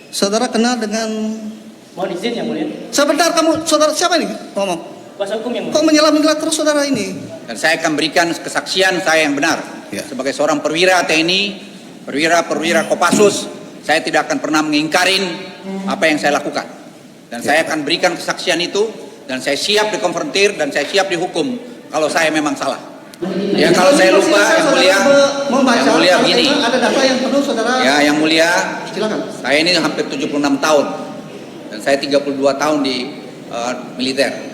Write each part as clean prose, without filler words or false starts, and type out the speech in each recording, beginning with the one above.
Saudara kenal dengan... Mohon izin yang mulia. Sebentar, kamu, saudara siapa ini ngomong? Kuasa hukum yang Kok mulia. menyelam-nyelam terus saudara ini? Dan saya akan berikan kesaksian saya yang benar. Ya. Sebagai seorang perwira TNI, perwira Kopassus, saya tidak akan pernah mengingkarin apa yang saya lakukan. Dan saya akan berikan kesaksian itu, dan saya siap dikonfrontir, dan saya siap dihukum kalau saya memang salah. Ya, kalau saya lupa, yang mulia, membaca, yang mulia kalau begini. memang ada data yang perlu saudara. Ya, yang mulia, Silakan. saya ini hampir 76 tahun, dan saya 32 tahun di militer.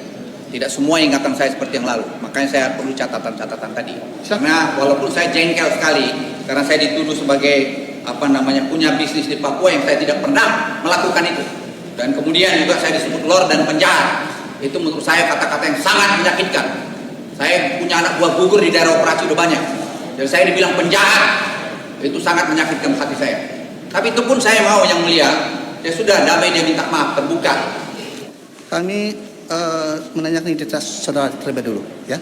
Tidak semua ingatan saya seperti yang lalu, makanya saya perlu catatan-catatan tadi. Karena walaupun saya jengkel sekali, karena saya dituduh sebagai punya bisnis di Papua yang saya tidak pernah melakukan itu. Dan kemudian juga saya disebut lord dan penjahat. Itu menurut saya kata-kata yang sangat menyakitkan. Saya punya anak buah gugur di daerah operasi udah banyak, dan saya dibilang penjahat. Itu sangat menyakitkan hati saya. Tapi itu pun saya mau, yang mulia, ya sudah, damai, dia minta maaf, terbuka. Kami menanyakan identitas saudara terlebih dulu, ya.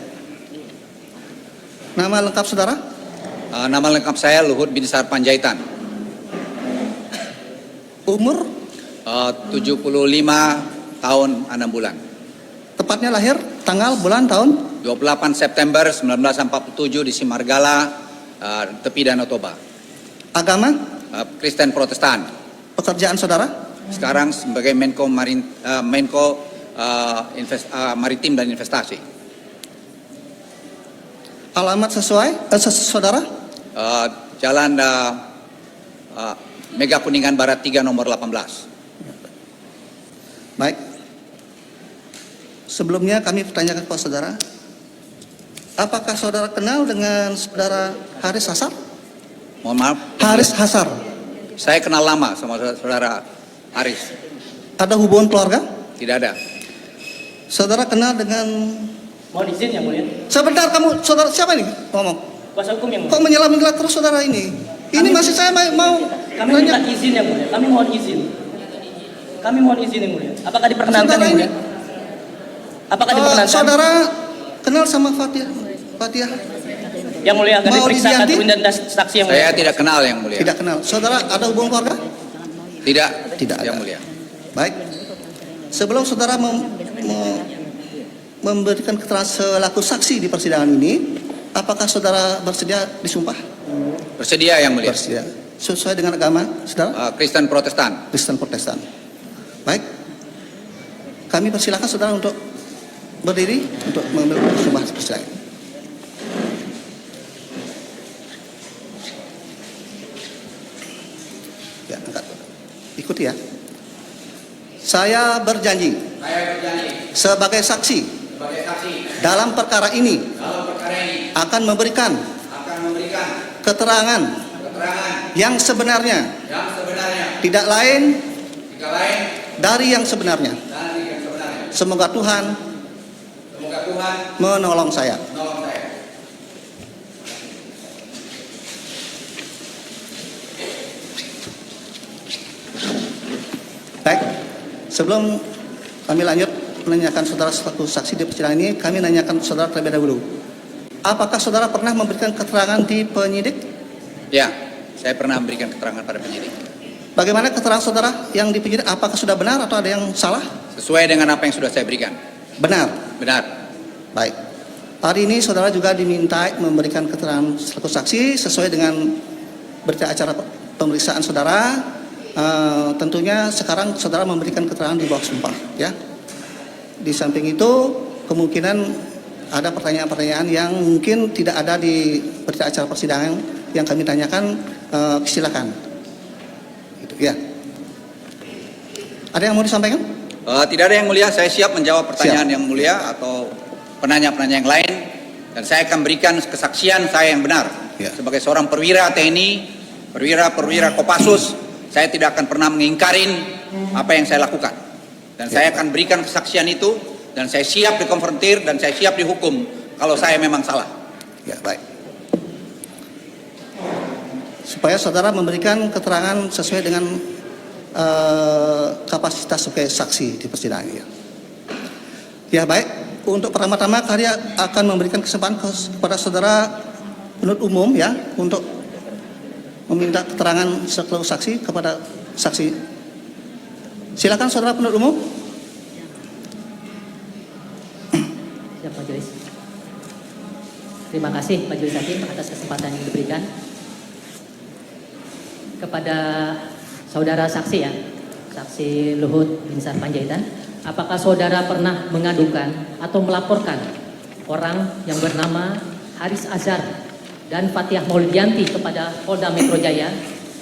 Nama lengkap saudara? Nama lengkap saya Luhut Binsar Panjaitan. Umur? 75 tahun 6 bulan. Tepatnya lahir, tanggal, bulan, tahun? 28 September 1947 di Simargala, tepi Danau Toba. Agama? Kristen Protestan. Pekerjaan saudara? Sekarang sebagai Menko Maritim dan Investasi. Alamat sesuai saudara? Jalan Mega Kuningan Barat 3 nomor 18. Baik. Sebelumnya kami pertanyakan kepada saudara, apakah saudara kenal dengan saudara Haris Hasar? Mohon maaf. Haris Hasar. Saya kenal lama sama saudara Haris. Ada hubungan keluarga? Tidak ada. Saudara kenal dengan... Mohon izin yang mulia. Sebentar, kamu, saudara siapa ini ngomong? Kuasa hukum yang Kok mulia. menyelam-nyelam terus saudara ini? Ini masih saya mau Kami minta izin yang mulia. Kami mohon izin. Kami mohon izin yang mulia. Apakah diperkenankan Saudara yang mulia? ini- Apakah diperkenankan? saudara kenal sama Fatihah? Yang mulia akan Mau diperiksa diganti? dan saksi yang mulia. Saya tidak kenal, yang mulia. Tidak kenal. Saudara ada hubungan keluarga? Tidak. Tidak ada. Yang mulia. Baik. Sebelum saudara memberikan keterangan selaku saksi di persidangan ini, apakah saudara bersedia disumpah? Bersedia, yang mulia. Bersedia. Sesuai dengan agama saudara? Kristen Protestan. Kristen Protestan. Baik. Kami persilakan saudara untuk berdiri untuk mengambil sumpah persidangan. Ya, angkat. Ikuti ya. Saya berjanji sebagai saksi dalam perkara ini akan memberikan keterangan yang sebenarnya, tidak lain dari yang sebenarnya. Semoga Tuhan menolong saya. Baik, sebelum kami lanjut menanyakan saudara selaku saksi di persidangan ini, kami nanyakan saudara terlebih dahulu. Apakah saudara pernah memberikan keterangan di penyidik? Ya, saya pernah memberikan keterangan pada penyidik. Bagaimana keterangan saudara yang di penyidik? Apakah sudah benar atau ada yang salah? Sesuai dengan apa yang sudah saya berikan. Benar. Benar. Baik. Hari ini saudara juga diminta memberikan keterangan selaku saksi sesuai dengan berita acara pemeriksaan saudara. Tentunya sekarang saudara memberikan keterangan di bawah sumpah, ya. Di samping itu kemungkinan ada pertanyaan-pertanyaan yang mungkin tidak ada di berita acara persidangan yang kami tanyakan. Silakan. Gitu, ya. Ada yang mau disampaikan? Tidak ada, yang mulia. Saya siap menjawab pertanyaan yang mulia atau penanya-penanya yang lain, dan saya akan berikan kesaksian saya yang benar. Ya. Sebagai seorang perwira TNI, perwira Kopassus, saya tidak akan pernah mengingkarin apa yang saya lakukan. Dan saya akan berikan kesaksian itu, dan saya siap dikonfrontir, dan saya siap dihukum kalau saya memang salah. Ya, baik. Supaya saudara memberikan keterangan sesuai dengan kapasitas sebagai saksi di persidangan. Ya, baik. Untuk pertama-tama kami akan memberikan kesempatan kepada saudara penuntut umum, ya, untuk meminta keterangan selaku saksi kepada saksi Silakan saudara penuntut umum. Siap Majelis. Terima kasih Majelis Hakim atas kesempatan yang diberikan kepada saudara saksi ya, saksi Luhut Binsar Panjaitan. Apakah saudara pernah mengadukan atau melaporkan orang yang bernama Haris Azhar dan Fathiah Maulidianti kepada Polda Metro Jaya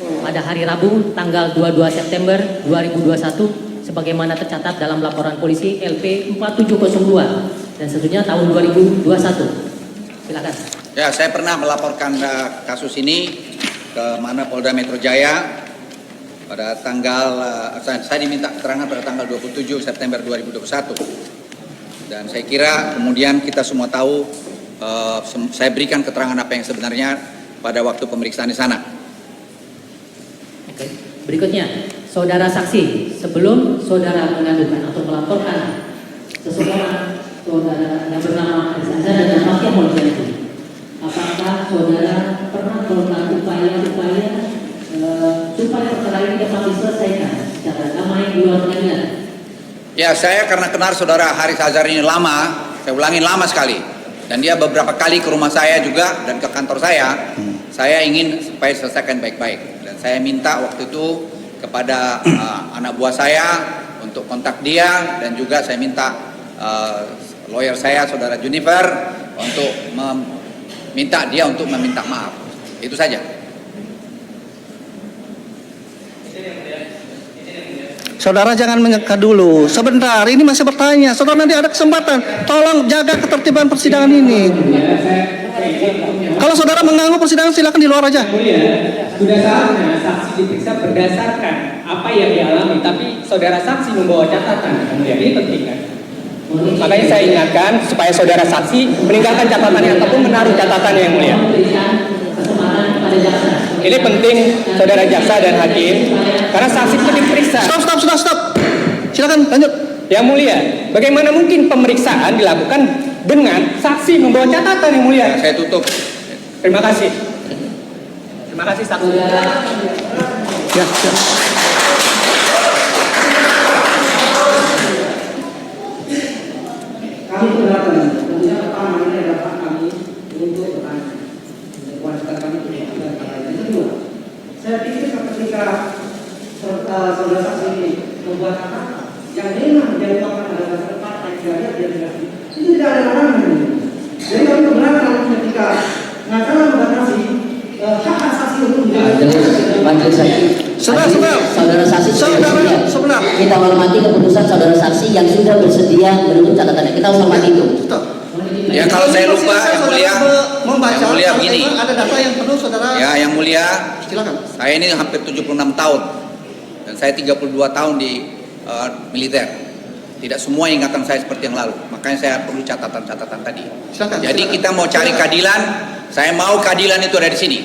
pada hari Rabu tanggal 22 September 2021 sebagaimana tercatat dalam laporan polisi LP 4702 dan seterusnya tahun 2021. Silakan. Ya, saya pernah melaporkan kasus ini ke mana Polda Metro Jaya pada tanggal saya diminta keterangan pada tanggal 27 September 2021. Dan saya kira kemudian kita semua tahu saya berikan keterangan apa yang sebenarnya pada waktu pemeriksaan di sana. Oke. Berikutnya, saudara saksi, sebelum saudara mengadukan atau melaporkan seseorang saudara yang bernama Haris Azhar dan Fathiah Maulidianti, apakah saudara pernah melakukan upaya-upaya supaya perkara ini dapat diselesaikan secara damai di luar pengadilan? Ya, saya karena kenal saudara Haris Azhar ini lama, saya ulangin lama sekali. Dan dia beberapa kali ke rumah saya juga dan ke kantor saya ingin supaya selesaikan baik-baik. Dan saya minta waktu itu kepada anak buah saya untuk kontak dia, dan juga saya minta lawyer saya, saudara Junifer, untuk meminta dia untuk meminta maaf. Itu saja. Saudara jangan menyeka dulu. Sebentar, ini masih bertanya. Saudara nanti ada kesempatan. Tolong jaga ketertiban persidangan ini. Kalau saudara mengganggu persidangan, silakan di luar aja. Sudah saatnya saksi diperiksa berdasarkan apa yang dialami, tapi saudara saksi membawa catatan. Kemudian ini penting kan? Makanya saya ingatkan supaya saudara saksi meninggalkan catatannya ataupun menaruh catatannya yang mulia. Ini penting saudara jaksa dan hakim, karena saksi itu diperiksa. Stop. Silakan lanjut. Yang mulia, bagaimana mungkin pemeriksaan dilakukan dengan saksi membawa catatan yang mulia? Saya tutup. Terima kasih. Terima kasih saksi. Ya. Kami keberatan, tentunya pertama ini adalah kami untuk bertanya. Kewajiban kami untuk bertanya. Yang kedua, saya pikir ketika saudara saksi ini membuat kata yang memang dia ungkapkan adalah tempat yang tidak dia itu tidak ada larangan ini. Jadi kami keberatan ketika Nagara membatasi hak asasi untuk Majelis Hakim. Saudara saksi Sebentar. kita hormati keputusan saudara saksi yang sudah bersedia menutup catatannya. Kita harus hormati itu. Ya, kalau saya lupa, yang mulia, membaca, yang mulia begini. ada data yang perlu saudara. Ya, yang mulia, Silakan. saya ini hampir 76 tahun dan saya 32 tahun di militer. Tidak semua ingatan saya seperti yang lalu. Makanya saya perlu catatan-catatan tadi. Silakan. Jadi kita mau cari keadilan, saya mau keadilan itu ada di sini.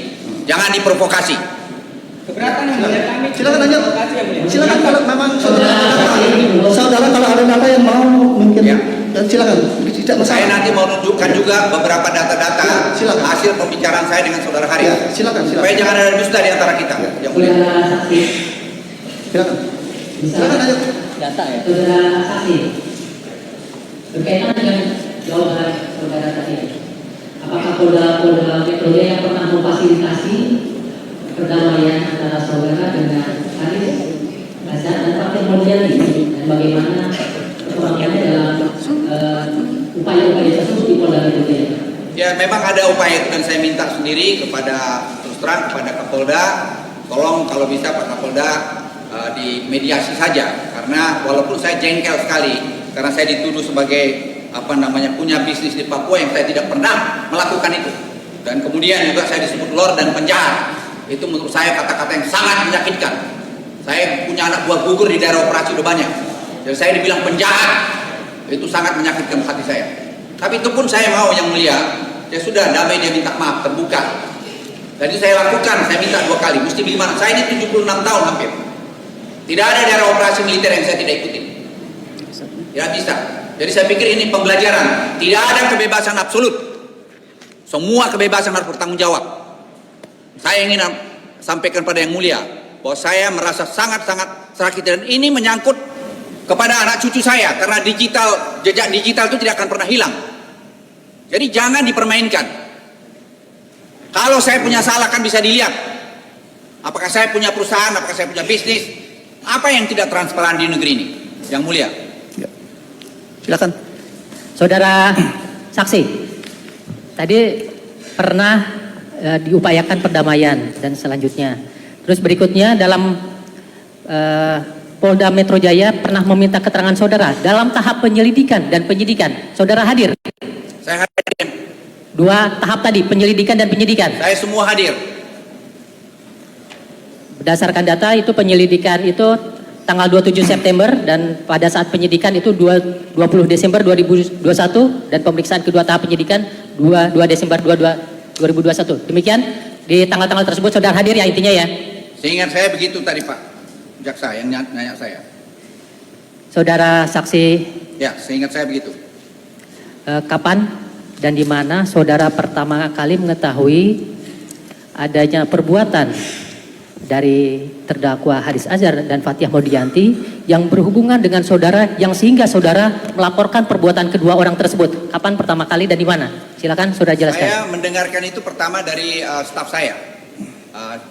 Jangan diprovokasi. Keberatan yang mulia kami. Silakan lanjut. Terima kasih yang mulia. Silakan kalau memang saudara kalau ada data yang mau mungkin Ya. silakan. Tidak masalah. Saya nanti mau tunjukkan juga beberapa data-data Ya, silakan. hasil pembicaraan saya dengan saudara Haris. Ya, silakan. Supaya jangan ada dusta di antara kita. Ya. Yang mulia. Saudara saksi, Silakan. Silakan lanjut. Data ya. saudara saksi, berkaitan dengan jawaban saudara tadi, apakah Polda Metro Jaya pernah memfasilitasi perdamaian antara saudara dengan Haris Azhar dan Fathiah Maulidianti, dan bagaimana perkembangannya dalam upaya-upaya tersebut di Polda Metro Jaya? Ya, memang ada upaya itu dan saya minta sendiri kepada terus terang kepada Kapolda, tolong kalau bisa Pak Kapolda dimediasi saja, karena walaupun saya jengkel sekali karena saya dituduh sebagai punya bisnis di Papua yang saya tidak pernah melakukan itu, dan kemudian juga saya disebut lord dan penjahat. Itu menurut saya kata-kata yang sangat menyakitkan. Saya punya anak buah gugur di daerah operasi udah banyak, dan saya dibilang penjahat, itu sangat menyakitkan hati saya. Tapi itu pun saya mau yang mulia, ya sudah damai, dia minta maaf terbuka. Jadi saya lakukan, saya minta 2 kali, mesti bagaimana? Saya ini 76 tahun hampir. Tidak ada daerah operasi militer yang saya tidak ikutin. Tidak bisa. Jadi saya pikir ini pembelajaran. Tidak ada kebebasan absolut. Semua kebebasan harus bertanggung jawab. Saya ingin sampaikan pada yang mulia bahwa saya merasa sangat-sangat Dan ini menyangkut kepada anak cucu saya, karena jejak digital itu tidak akan pernah hilang. Jadi jangan dipermainkan. Kalau saya punya salah kan bisa dilihat. Apakah saya punya perusahaan, apakah saya punya bisnis, apa yang tidak transparan di negeri ini, Yang Mulia. Ya. Silakan. Saudara saksi, tadi pernah diupayakan perdamaian dan selanjutnya. Terus berikutnya dalam Polda Metro Jaya pernah meminta keterangan saudara dalam tahap penyelidikan dan penyidikan. Saudara hadir? Saya hadir. 2 tahap tadi, penyelidikan dan penyidikan. Saya semua hadir. Berdasarkan data itu penyelidikan itu tanggal 27 September dan pada saat penyidikan itu 20 Desember 2021 dan pemeriksaan kedua tahap penyidikan 2 Desember 2021. Demikian di tanggal-tanggal tersebut saudara hadir ya intinya ya. Seingat saya begitu tadi Pak Jaksa yang nanya saya. Saudara saksi, Ya, seingat saya begitu. kapan dan di mana saudara pertama kali mengetahui adanya perbuatan dari terdakwa Haris Azhar dan Fathiyah Maudiyanti yang berhubungan dengan saudara yang sehingga saudara melaporkan perbuatan kedua orang tersebut? Kapan pertama kali dan di mana? Silakan saudara jelaskan. Saya mendengarkan itu pertama dari staf saya,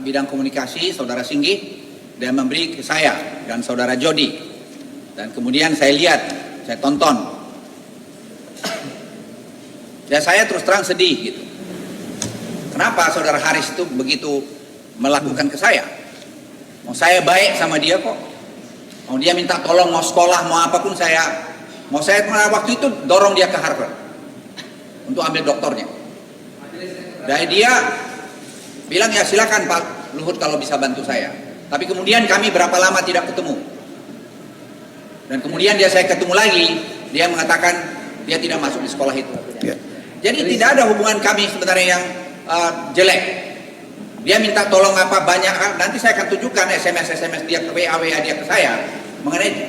bidang komunikasi saudara Singgi, dan memberi ke saya dan saudara Jody, dan kemudian saya lihat, saya tonton, dan saya terus terang sedih gitu. Kenapa saudara Haris itu begitu melakukan ke saya? Mau saya baik sama dia kok. Mau dia minta tolong, mau sekolah, mau apapun saya waktu itu dorong dia ke Harvard untuk ambil doktornya. Dan dia bilang ya silakan Pak Luhut kalau bisa bantu saya. Tapi kemudian kami berapa lama tidak ketemu. Dan kemudian saya ketemu lagi, dia mengatakan dia tidak masuk di sekolah itu. Ya. Jadi tidak ada hubungan kami sebenarnya yang jelek. Dia minta tolong apa banyak, nanti saya akan tunjukkan SMS dia ke WA dia ke saya mengenai itu.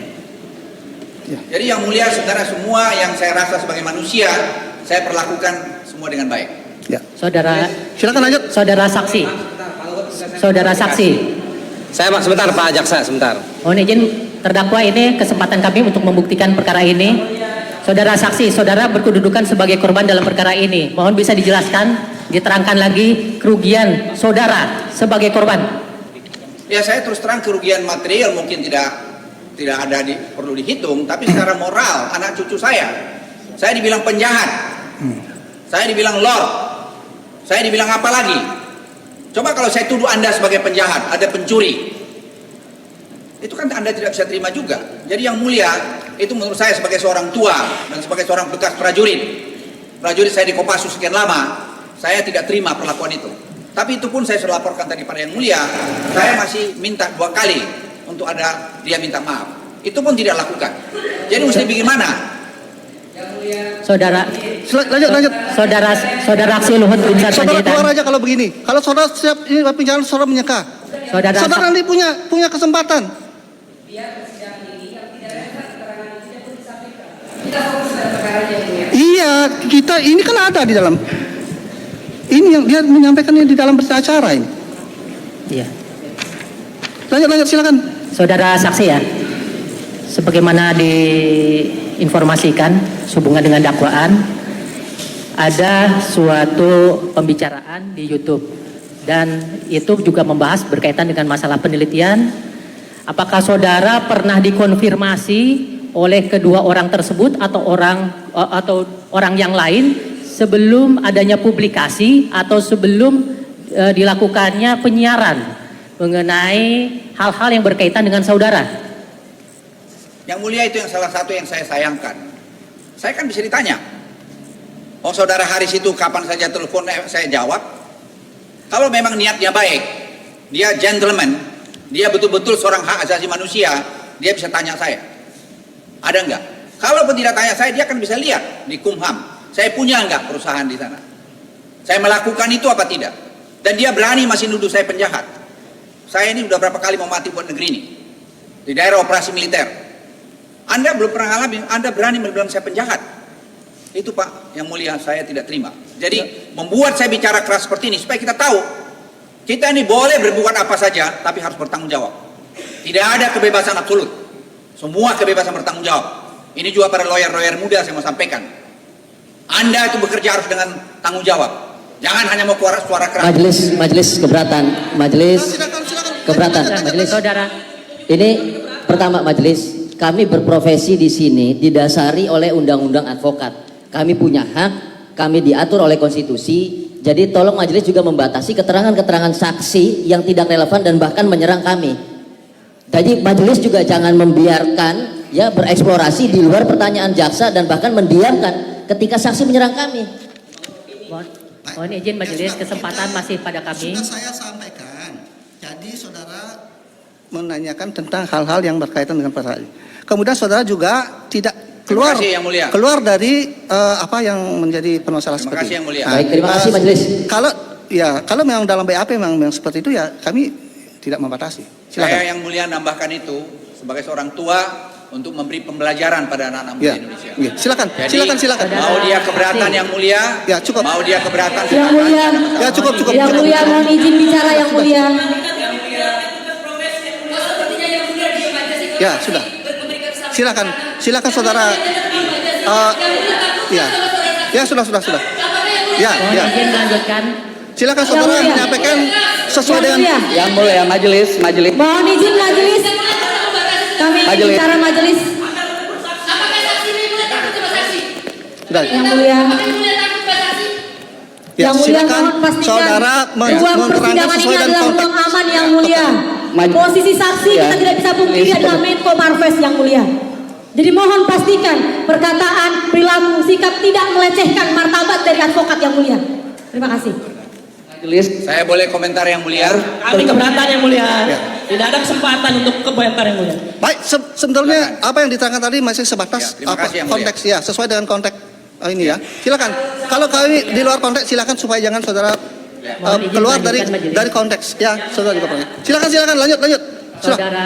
Ya. Jadi Yang Mulia sebenarnya semua yang saya rasa sebagai manusia saya perlakukan semua dengan baik. Ya. Saudara, Silakan lanjut. saudara saksi. Saudara saksi. Saya sebentar Pak Jaksa, sebentar. Mohon izin terdakwa, ini kesempatan kami untuk membuktikan perkara ini. Saudara saksi, saudara berkedudukan sebagai korban dalam perkara ini. Mohon bisa dijelaskan, diterangkan lagi kerugian saudara sebagai korban. Ya saya terus terang kerugian material mungkin tidak ada perlu dihitung, tapi secara moral anak cucu saya dibilang penjahat, saya dibilang lord, saya dibilang apa lagi? Coba kalau saya tuduh Anda sebagai penjahat, ada pencuri, itu kan Anda tidak bisa terima juga. Jadi Yang Mulia, itu menurut saya sebagai seorang tua dan sebagai seorang bekas prajurit saya di Kopassus sekian lama, saya tidak terima perlakuan itu. Tapi itu pun saya sudah laporkan tadi pada Yang Mulia, saya masih minta 2 kali untuk dia minta maaf. Itu pun tidak lakukan. Jadi mesti bagaimana? Saudara, Lanjut. saudara aksi Luhut Binsar Saudara Panjaitan. keluar aja kalau begini. Kalau saudara siap ini penjara, saudara menyeka. Saudara nanti punya kesempatan. Iya, kita ini kan ada di dalam. Ini yang dia menyampaikannya di dalam berita acara ini. Iya. Lanjut silakan. Saudara saksi ya, sebagaimana diinformasikan sehubungan dengan dakwaan, ada suatu pembicaraan di YouTube dan itu juga membahas berkaitan dengan masalah penelitian. Apakah saudara pernah dikonfirmasi oleh kedua orang tersebut atau orang yang lain sebelum adanya publikasi atau sebelum dilakukannya penyiaran mengenai hal-hal yang berkaitan dengan saudara? Yang Mulia, itu yang salah satu yang saya sayangkan. Saya kan bisa ditanya, oh saudara Haris itu kapan saja telepon saya jawab. Kalau memang niatnya baik, dia gentleman, dia betul-betul seorang hak asasi manusia, dia bisa tanya saya. Ada enggak? Kalau pun tidak tanya saya, dia akan bisa lihat di Kumham, saya punya enggak perusahaan di sana, saya melakukan itu apa tidak. Dan dia berani masih nuduh saya penjahat. Saya ini udah berapa kali mau mati buat negeri ini di daerah operasi militer. Anda belum pernah ngalamin, Anda berani bilang saya penjahat. Itu Pak Yang Mulia, saya tidak terima. Jadi membuat saya bicara keras seperti ini supaya kita tahu kita ini boleh berbuat apa saja tapi harus bertanggung jawab. Tidak ada kebebasan absolut. Semua kebebasan bertanggung jawab. Ini juga para lawyer-lawyer muda saya mau sampaikan. Anda itu bekerja harus dengan tanggung jawab. Jangan hanya mau suara keras. Majelis keberatan, majelis Silakan. keberatan, majelis. Saudara, Ini pertama majelis, kami berprofesi di sini didasari oleh undang-undang advokat. Kami punya hak, kami diatur oleh konstitusi. Jadi tolong majelis juga membatasi keterangan-keterangan saksi yang tidak relevan dan bahkan menyerang kami. Jadi majelis juga jangan membiarkan ya bereksplorasi di luar pertanyaan jaksa dan bahkan mendiamkan ketika saksi menyerang kami. mohon izin majelis, kesempatan masih pada kami. Sudah saya sampaikan. Jadi saudara menanyakan tentang hal-hal yang berkaitan dengan perkara ini. Kemudian saudara juga tidak keluar Terima kasih, Yang Mulia. keluar dari apa yang menjadi permasalahan Terima seperti kasih, Yang Mulia. Nah, Baik, terima kasih majelis. Kalau memang dalam BAP memang seperti itu ya kami tidak membatasi. Saya Silakan. Yang Mulia nambahkan itu sebagai seorang tua untuk memberi pembelajaran pada anak-anak muda Ya, Indonesia. ya, silakan. Jadi, Silakan. Mau dia keberatan Yang Mulia? Ya, cukup. Mau dia keberatan? Yang mulia, Ya cukup. yang mulia mohon izin bicara yang mulia. Ya sudah. Silakan saudara. Ya sudah. Ya. Mohon izin melanjutkan. Silakan saudara Ya, mulia. menyampaikan sesuai dengan Yang mulia, Yang mulia majelis. mohon izin majelis. Kami ingin Majelis. bicara majelis. sudah. Yang mulia. Ya, Yang mulia silakan mohon pastikan saudara ruang menerangkan persidangan ini sesuai dengan adalah konteks. ruang aman yang mulia. Maju. Posisi saksi Ya. kita tidak bisa pungkiri adalah Menko Marves yang mulia. Jadi mohon pastikan perkataan, perilaku, sikap tidak melecehkan martabat dari advokat yang mulia. Terima kasih. Majelis. Saya boleh komentar Yang Mulia? Kami keberatan Yang Mulia. Ya. Tidak ada kesempatan untuk komentar Yang Mulia. Baik, sebetulnya apa yang diterangkan tadi masih sebatas Ya, terima kasih, Yang Mulia. konteks ya, sesuai dengan konteks ini ya. Silakan. Kalau kami di luar konteks silakan supaya jangan saudara Mohon izin keluar melanjutkan majelis. dari konteks. Ya, saudara juga pernah. Silakan lanjut. Silakan. Saudara